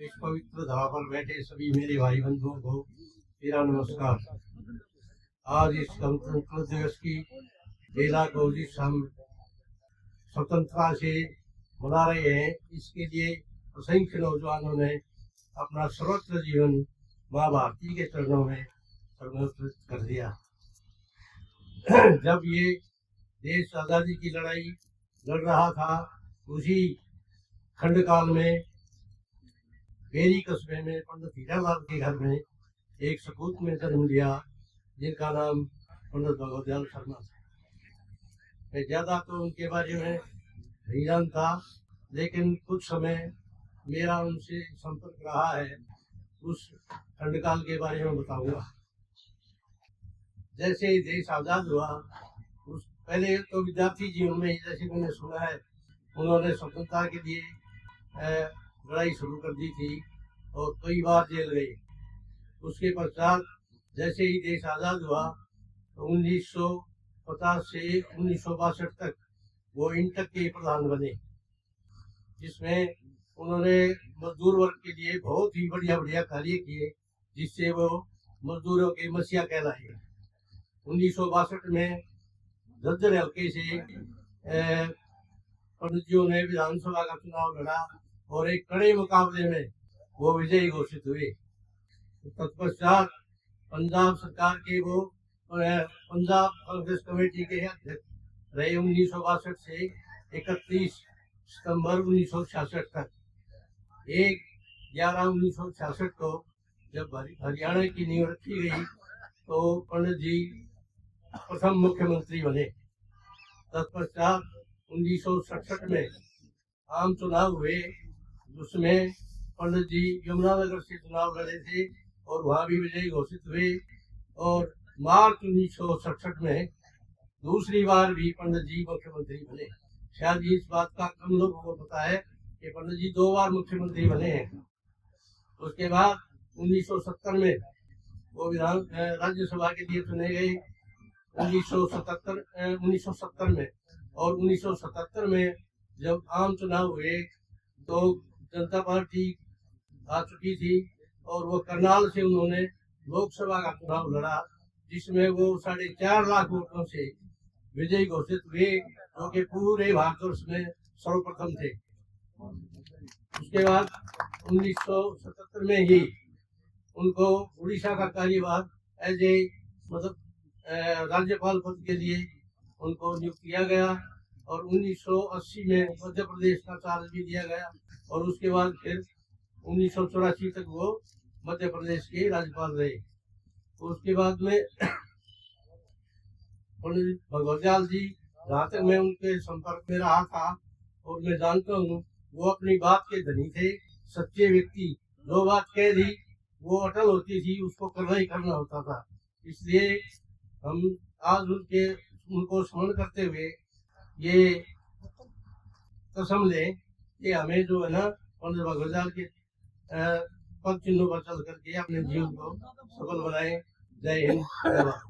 इस पवित्र धरा पर बैठे सभी मेरे भाई बंधुओं को मेरा नमस्कार। आज इस गणतंत्र दिवस की बेला को जिस हम स्वतंत्रता से मना रहे हैं, इसके लिए असंख्य नौजवानों ने अपना सर्वत्र जीवन माँ भारती के चरणों में समर्पित कर दिया। जब ये देश आज़ादी की लड़ाई लड़ रहा था, उसी खंड काल में बेरी कस्बे में पंडित हीरालाल के घर में एक सपूत में जन्म लिया, जिनका नाम पंडित भगवदयाल शर्मा था। मैं ज्यादा तो उनके बारे में नहीं जानता, लेकिन कुछ समय मेरा उनसे संपर्क रहा है, उस खंडकाल के बारे में बताऊंगा। जैसे देश आजाद हुआ, उस पहले तो विद्यार्थी जीवन में, जैसे मैंने सुना है, उन्होंने स्वतंत्रता के लिए लड़ाई शुरू कर दी थी और कई बार जेल गए। उसके पश्चात जैसे ही देश आजाद हुआ तो 1950 से 1962 तक वो इंटक के प्रधान बने, जिसमें उन्होंने मजदूर वर्ग के लिए बहुत ही बढ़िया बढ़िया कार्य किए, जिससे वो मजदूरों के मसीहा कहलाए। 1962 में झज्जर हल्के से पंडित जी ने विधानसभा का चुनाव लड़ा और एक कड़े मुकाबले में वो विजयी घोषित हुए। तत्पश्चात पंजाब सरकार के वो पंजाब कांग्रेस कमेटी के अध्यक्ष रहे 1962 से 31 सितंबर 1966 तक। 1/11/1966 को जब हरियाणा की नींव रखी गई तो पंडित जी प्रथम मुख्यमंत्री बने। तत्पश्चात 1967 में आम चुनाव हुए, उसमें पंडित जी यमुनानगर से चुनाव लड़े थे और वहां भी विजयी घोषित हुए। और मार्च 1967 में दूसरी बार भी पंडित जी मुख्यमंत्री बने। शायद इस बात का कम लोगों को पता है कि पंडित जी 2 बार मुख्यमंत्री बने हैं। उसके बाद 1970 में वो राज्यसभा के लिए चुने गए 1970 में। और 1977 में जब आम चुनाव हुए तो जनता पार्टी आ चुकी थी और वो करनाल से उन्होंने लोकसभा का चुनाव लड़ा, जिसमें वो 4.5 लाख वोटों से विजयी घोषित हुए, जो कि पूरे भारतवर्ष में सर्वप्रथम थे। उसके बाद 1977 में ही उनको उड़ीसा का कार्यभार एज ए राज्यपाल पद के लिए उनको नियुक्त किया गया और 1980 में मध्य प्रदेश का चार्ज भी दिया गया और उसके बाद फिर 1984 तक वो मध्य प्रदेश के राज्यपाल रहे। उसके बाद में पंडित भगवदयाल जी, जहाँ तक मैं उनके संपर्क में रहा था और मैं जानता हूँ, वो अपनी बात के धनी थे, सच्चे व्यक्ति। जो बात कह दी वो अटल होती थी, उसको करना ही करना होता था। इसलिए हम आज उनको स्मरण करते हुए ये कसम लें कि हमें जो है ना, पंडित भगवदयाल के पद चिन्हों पर चल करके अपने जीवन को सफल बनाए। जय हिंद, जय भारत।